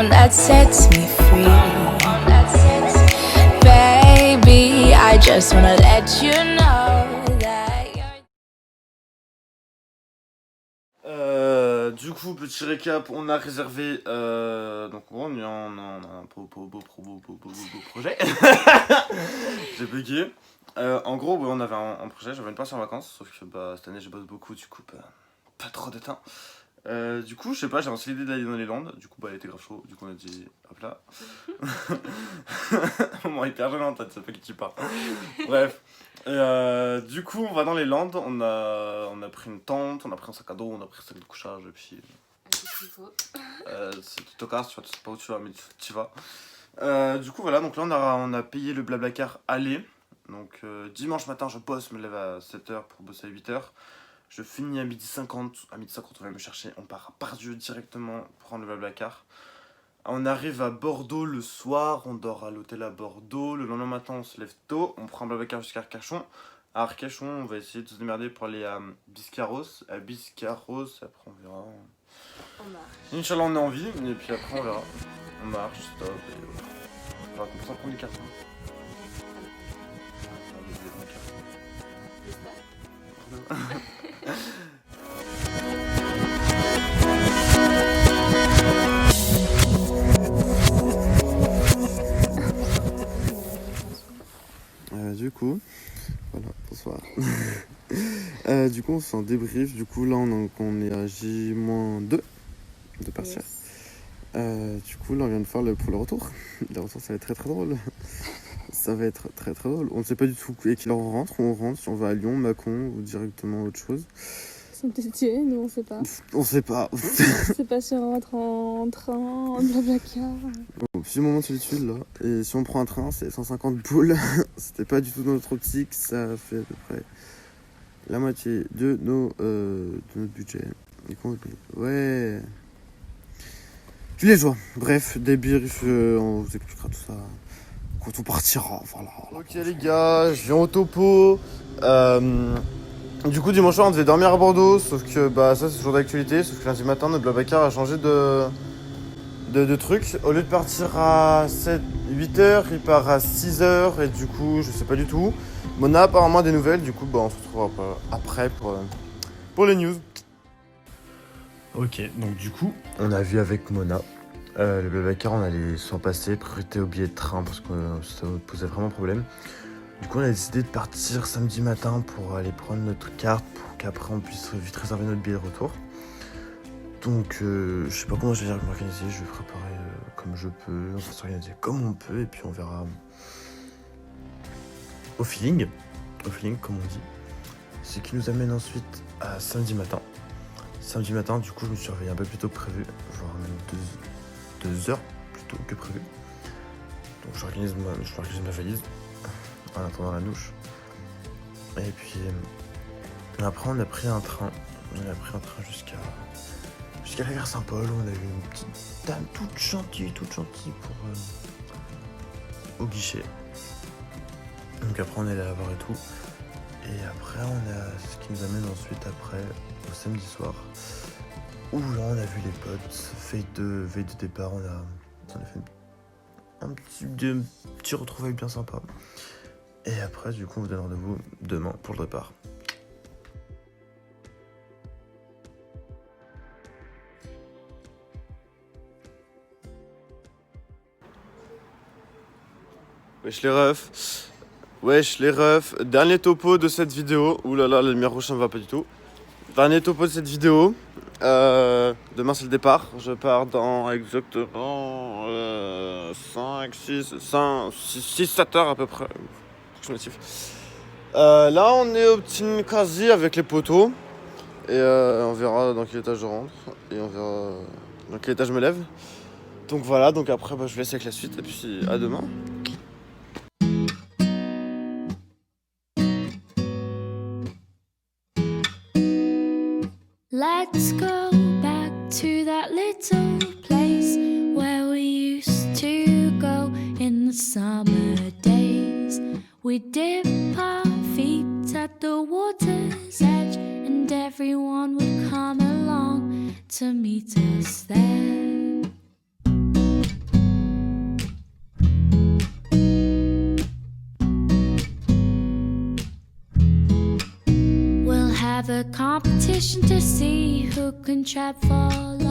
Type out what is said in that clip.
that sets me free. Baby, I just wanna let you know that du coup, petit récap, on a réservé, donc on a un beau projet. J'ai bugué. En gros, ouais, on avait un projet, j'avais une place en vacances, sauf que bah, cette année je bosse beaucoup, du coup, bah, pas trop de temps. Du coup, je sais pas, j'ai lancé l'idée d'aller dans les Landes, du coup, bah, elle était grave chaud, du coup, on a dit, hop là. Moment hyper gênant, toi, tu sais pas qui tu parles. Bref. Du coup, on va dans les Landes, on a pris une tente, on a pris un sac à dos, on a pris un sac de couchage, et puis. C'est tout au cas, tu vois, tu sais pas où tu vas, mais tu vas. Du coup, voilà, donc là, on a payé le Blablacar aller. Donc, dimanche matin, je bosse, je me lève à 7h pour bosser à 8h. Je finis à 12h50. À 12h50, on va me chercher. On part à Pardieu directement prendre le Blablacar. On arrive à Bordeaux le soir, on dort à l'hôtel à Bordeaux. Le lendemain matin, on se lève tôt, on prend un Blablacar jusqu'à Arcachon. À Arcachon, on va essayer de se démerder pour aller à Biscarrosse. À Biscarrosse, après on verra. On marche. Inch'Allah, on est en vie, et puis après on verra. On marche, stop, et on va commencer à prendre des cartons. Du coup, voilà, bonsoir. Du coup, on s'en débrief. Du coup, là, on est à J-2 de partir. Du coup, là, on vient de faire pour le retour. Le retour, ça va être très très drôle. Ça va être très très drôle. On ne sait pas du tout à quelle heure on rentre. On rentre, si on va à Lyon, Mâcon ou directement autre chose. Saint-Etienne, nous on sait pas. On sait pas. On sait pas si on rentre en train, en Blablacar. Bon, petit moment de solitude là. Et si on prend un train, c'est 150 boules. C'était pas du tout dans notre optique. Ça fait à peu près la moitié de notre budget. Et qu'on paye. Ouais. Tu les joies. Bref, débrief, on vous expliquera tout ça quand on partira. Voilà. Ok les gars, je viens au topo. Du coup, dimanche soir, on devait dormir à Bordeaux, sauf que bah ça c'est toujours d'actualité, sauf que lundi matin, notre Blablacar a changé de truc. Au lieu de partir à 8h, il part à 6h, et du coup, je sais pas du tout. Mona a apparemment des nouvelles, du coup, bah on se retrouvera après pour les news. Ok, donc du coup, on a vu avec Mona. Le Blablacar, on allait s'en passer, priorité au billet de train, parce que ça posait vraiment problème. Du coup, on a décidé de partir samedi matin pour aller prendre notre carte pour qu'après on puisse vite réserver notre billet de retour. Donc, je sais pas comment je vais m'organiser, je vais préparer comme je peux, on va s'organiser comme on peut et puis on verra au feeling comme on dit. Ce qui nous amène ensuite à samedi matin. Samedi matin, du coup, je me suis réveillé un peu plus tôt que prévu, voire même 2 heures plus tôt que prévu. Donc, j'organise ma valise en attendant la douche. Et puis après on a pris un train. Jusqu'à la gare Saint-Paul où on a eu une petite dame toute gentille pour au guichet. Donc après on est allé la voir et tout. Et après on a ce qui nous amène ensuite après au samedi soir. Où là on a vu les potes. Veille de départ, on a fait un petit retrouvailles bien sympa. Et après, du coup, on vous donne rendez-vous demain pour le départ. Wesh les refs. Dernier topo de cette vidéo. Ouh là là, la lumière rouge ça me va pas du tout. Dernier topo de cette vidéo. Demain c'est le départ. Je pars dans exactement 5, 6, 7 heures à peu près. Là on est au petit quasi avec les poteaux. Et on verra dans quel étage je rentre. Et on verra dans quel étage je me lève. Donc voilà, donc après bah, je vous laisse avec la suite. Et puis à demain. let's go back to that little place where we used to go in the summer days. We dip our feet at the water's edge, and everyone would come along to meet us there. have a competition to see who can trap for long.